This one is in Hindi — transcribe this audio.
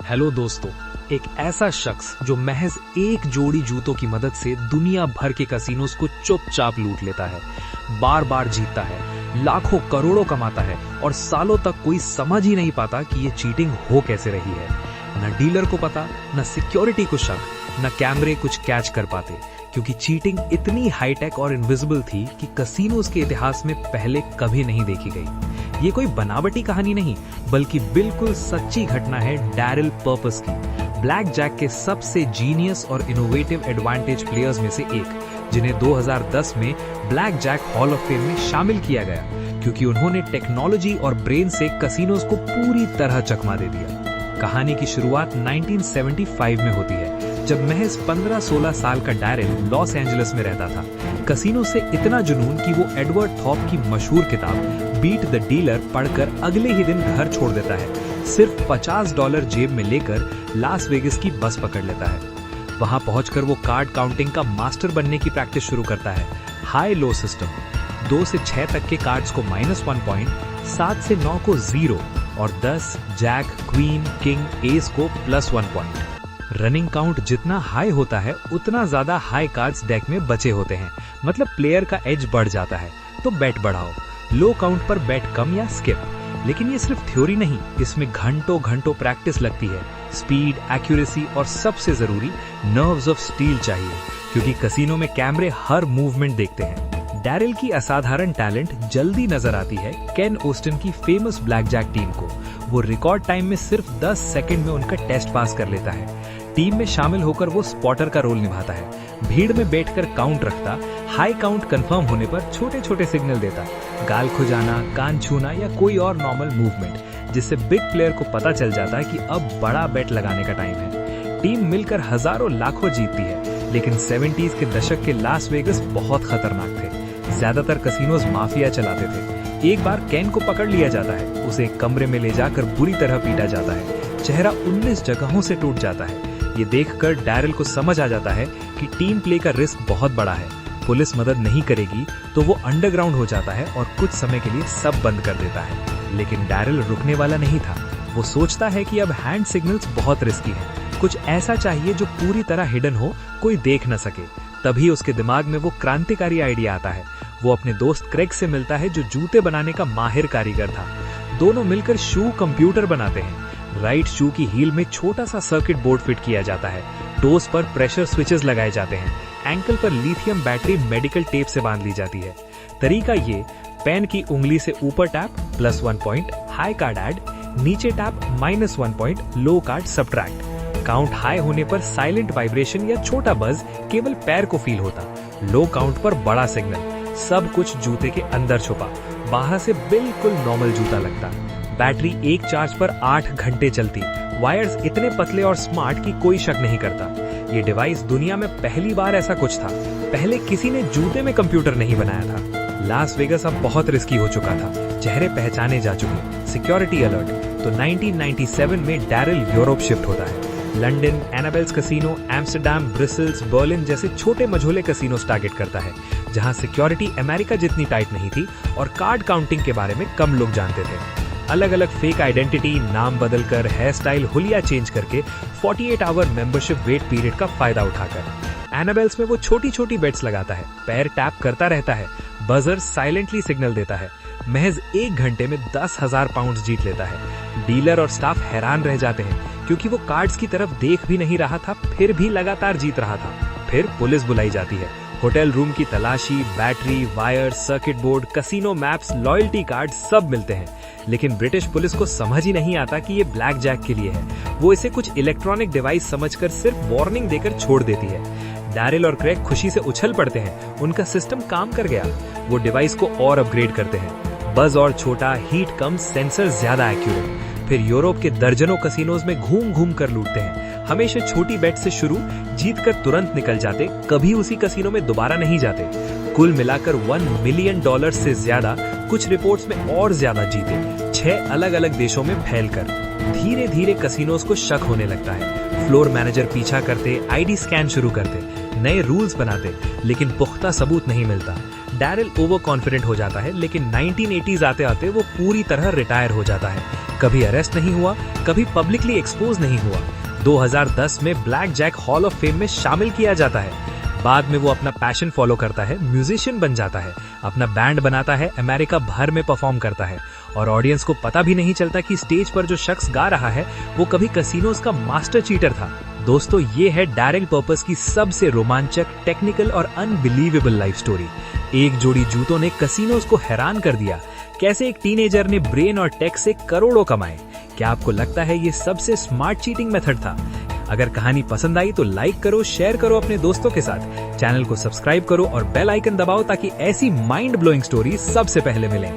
हेलो दोस्तों, एक ऐसा शख्स जो महज एक जोड़ी जूतों की मदद से दुनिया भर के कसिनोज को चुपचाप लूट लेता है, बार बार जीतता है, लाखों करोड़ों कमाता है और सालों तक कोई समझ ही नहीं पाता कि ये चीटिंग हो कैसे रही है। न डीलर को पता, न सिक्योरिटी को शक, न कैमरे कुछ कैच कर पाते, क्योंकि चीटिंग इतनी हाईटेक और इनविजिबल थी कि कसिनोज के इतिहास में पहले कभी नहीं देखी गई। ये कोई बनावटी कहानी नहीं, बल्कि बिल्कुल सच्ची घटना है डैरिल पर्पस की, ब्लैक जैक के सबसे जीनियस और इनोवेटिव एडवांटेज प्लेयर्स में से एक, जिन्हें 2010 में Blackjack Hall of Fame में शामिल किया गया, क्योंकि उन्होंने टेक्नोलॉजी और ब्रेन से कसिनोज को पूरी तरह चकमा दे दिया। कहानी की शुरुआत 1975 में होती है, जब महज 15-16 साल का डैरिल लॉस एंजलिस में रहता था। कसिनो से इतना जुनून कि वो एडवर्ड थॉप की मशहूर किताब बीट द डीलर पढ़कर अगले ही दिन घर छोड़ देता है। सिर्फ $50 जेब में लेकर लास वेगस की बस पकड़ लेता है। वहां पहुंचकर वो कार्ड काउंटिंग का मास्टर बनने की प्रैक्टिस शुरू करता है। हाई लो सिस्टम, 2 से 6 तक के कार्ड्स को -1 पॉइंट, 7 से 9 को 0 और 10 जैक, क्वीन, किंग, एस को +1 पॉइंट। रनिंग काउंट जितना हाई होता है, उतना ज्यादा हाई कार्ड्स डेक में बचे होते हैं, मतलब प्लेयर का एज बढ़ जाता है, तो बेट बढ़ाओ। लो काउंट पर बेट कम या स्किप। लेकिन ये सिर्फ थ्योरी नहीं, इसमें घंटों घंटों प्रैक्टिस लगती है। स्पीड, एक्यूरेसी और सबसे जरूरी नर्व्स ऑफ स्टील चाहिए, क्योंकि कसिनो में कैमरे हर मूवमेंट देखते हैं। डैरिल की असाधारण टैलेंट जल्दी नजर आती है केन ओस्टन की फेमस ब्लैक जैक टीम को। वो रिकॉर्ड टाइम में सिर्फ 10 सेकंड में उनका टेस्ट पास कर लेता है। टीम में शामिल होकर वो स्पॉटर का रोल निभाता है, भीड़ में बैठकर काउंट रखता, हाई काउंट कंफर्म होने पर छोटे छोटे सिग्नल देता, गाल खुजाना, कान छूना या कोई और नॉर्मल मूवमेंट, जिससे बिग प्लेयर को पता चल जाता है कि अब बड़ा बेट लगाने का टाइम है। टीम मिलकर हजारों लाखों जीतती है, लेकिन 70s के दशक के लास वेगस बहुत खतरनाक थे। ज्यादातर कसिनोज माफिया चलाते थे। एक बार केन को पकड़ लिया जाता है, उसे एक कमरे में ले जाकर बुरी तरह पीटा जाता है, चेहरा 19 जगहों से टूट जाता है। ये देखकर डैरिल को समझ आ जाता है कि टीम प्ले का रिस्क बहुत बड़ा है। पुलिस मदद नहीं करेगी तो वो अंडरग्राउंड हो जाता है और कुछ समय के लिए सब बंद कर देता है। लेकिन डैरिल रुकने वाला नहीं था। वो सोचता है कि अब हैंड सिग्नल्स बहुत रिस्की है, कुछ ऐसा चाहिए जो पूरी तरह हिडन हो, कोई देख न सके। तभी उसके दिमाग में वो क्रांतिकारी आइडिया आता है। वो अपने दोस्त क्रेग से मिलता है, जो जूते बनाने का माहिर कारीगर था। दोनों मिलकर शू कंप्यूटर बनाते हैं। राइट शू की हील में छोटा सा सर्किट बोर्ड फिट किया जाता है, टोस पर प्रेशर स्विचेस लगाए जाते हैं, एंकल पर लिथियम बैटरी मेडिकल टेप से बांध ली जाती है। तरीका ये, पेन की उंगली से ऊपर tap +1 point, high card add, नीचे टैप -1 पॉइंट, लो कार्ड सब्ट्रैक्ट। काउंट हाई होने पर साइलेंट वाइब्रेशन या छोटा बज केवल पैर को फील होता, लो काउंट पर बड़ा सिग्नल। सब कुछ जूते के अंदर छुपा, बाहर से बिल्कुल नॉर्मल जूता लगता। बैटरी एक चार्ज पर 8 घंटे चलती, वायर्स इतने पतले और स्मार्ट कि कोई शक नहीं करता। ये डिवाइस दुनिया में पहली बार ऐसा कुछ था। पहले किसी ने जूते में कंप्यूटर नहीं बनाया था। लास वेगस अब बहुत रिस्की हो चुका था, चेहरे पहचाने जा चुके, सिक्योरिटी अलर्ट। तो 1997 में डैरिल यूरोप शिफ्ट होता है। London, Annabel's casino, Amsterdam, Brussels, Berlin जैसे छोटे मझोले कसिनोस टारगेट करता है, जहां सिक्योरिटी अमेरिका जितनी टाइट नहीं थी और कार्ड काउंटिंग के बारे में कम लोग जानते थे। अलग अलग फेक आइडेंटिटी, नाम बदलकर, हेयर स्टाइल, हुलिया चेंज करके, 48 आवर मेंबरशिप वेट पीरियड का फायदा उठाकर। एनाबेल्स में वो छोटी छोटी बेट्स लगाता है, पैर टैप करता रहता है, बजर साइलेंटली सिग्नल देता है। महज 1 घंटे में 10,000 पाउंड जीत लेता है। डीलर और स्टाफ हैरान रह जाते हैं, क्योंकि वो कार्ड्स की तरफ देख भी नहीं रहा था, फिर भी लगातार जीत रहा था। फिर पुलिस बुलाई जाती है। होटल रूम की तलाशी, battery, wire, circuit board, casino maps, loyalty card सब मिलते हैं। लेकिन ब्रिटिश पुलिस को समझ ही नहीं आता कि ये ब्लैक जैक के लिए है। वो इसे कुछ इलेक्ट्रॉनिक डिवाइस समझकर सिर्फ वार्निंग देकर छोड़ देती है। डैरिल और क्रेग खुशी से उछल पड़ते हैं, उनका सिस्टम काम कर गया। वो डिवाइस को और अपग्रेड करते हैं, बज और छोटा, हीट कम, सेंसर ज्यादा एक्यूरेट। फिर यूरोप के दर्जनों कसिनोज में घूम घूम कर लूटते हैं। हमेशा छोटी बेट से शुरू, जीत कर तुरंत निकल जाते, कभी उसी कसिनो में दोबारा नहीं जाते। कुल मिलाकर $1 मिलियन से ज्यादा, कुछ रिपोर्ट्स में और ज्यादा जीते, 6 अलग अलग देशों में फैलकर। धीरे धीरे कसिनोज को शक होने लगता है। फ्लोर मैनेजर पीछा करते, आईडी स्कैन शुरू करते, नए रूल्स बनाते, लेकिन पुख्ता सबूत नहीं मिलता। डैरिल ओवर कॉन्फिडेंट हो जाता है, लेकिन 1980s आते आते वो पूरी तरह रिटायर हो जाता है। कभी अरेस्ट नहीं हुआ, कभी पब्लिकली एक्सपोज नहीं हुआ। 2010 में Blackjack Hall of Fame में शामिल किया जाता है। बाद में वो अपना पैशन फॉलो करता है, म्यूजिशियन बन जाता है, अपना बैंड बनाता है, अमेरिका भर में परफॉर्म करता है और ऑडियंस को पता भी नहीं चलता कि स्टेज पर जो शख्स गा रहा है वो कभी कसिनोज का मास्टर चीटर था। दोस्तों, ये है डेरेक पर्पस की सबसे रोमांचक, टेक्निकल और अनबिलीवेबल लाइफ स्टोरी। एक जोड़ी जूतों ने कसिनोज को हैरान कर दिया। कैसे एक टीनेजर ने ब्रेन और टेक से करोड़ों कमाए। क्या आपको लगता है ये सबसे स्मार्ट चीटिंग मेथड था? अगर कहानी पसंद आई तो लाइक करो, शेयर करो अपने दोस्तों के साथ, चैनल को सब्सक्राइब करो और बेल आइकन दबाओ ताकि ऐसी माइंड ब्लोइंग स्टोरी सबसे पहले मिले।